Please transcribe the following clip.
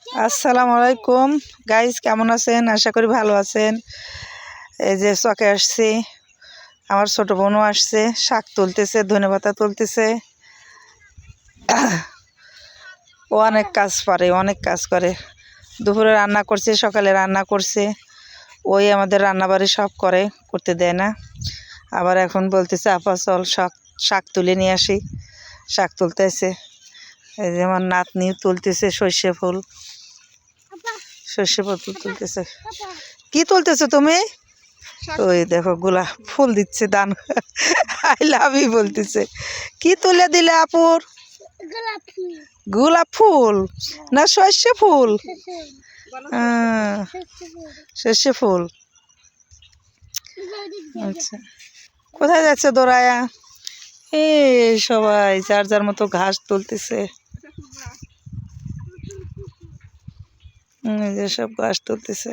আসসালামু আলাইকুম গাইস, কেমন আছেন? আশা করি ভালো আছেন। এই যে চকে আসছি, আমার ছোট বোনও আসছে, শাক তুলতেছে, ধনেপাতা তুলতেছে। ও অনেক কাজ পারে, অনেক কাজ করে। দুপুরে রান্না করছে, সকালে রান্না করছে। ওই আমাদের রান্নাবাড়ি সব করতে দেয় না। আবার এখন বলতেছে আপা চল শাক শাক তুলে নিয়ে আসি। শাক তুলতেছে, এই যে আমার নাতনি তুলতেছে সর্ষে ফুল তুলতেছে। কি তুলতেছো তুমি? ওই দেখো গোলাপ ফুল দিচ্ছে, দান আই লাভ ইউ বলতেছে। কি তুলে দিলে আপুর? গোলাপ ফুল না সর্ষে ফুল? সর্ষে ফুল। আচ্ছা, কোথায় যাচ্ছে দৌড়ায়া? এই সবাই যার যার মতো ঘাস তুলতেছে। এই যে সব ঘাস তুলতেছে।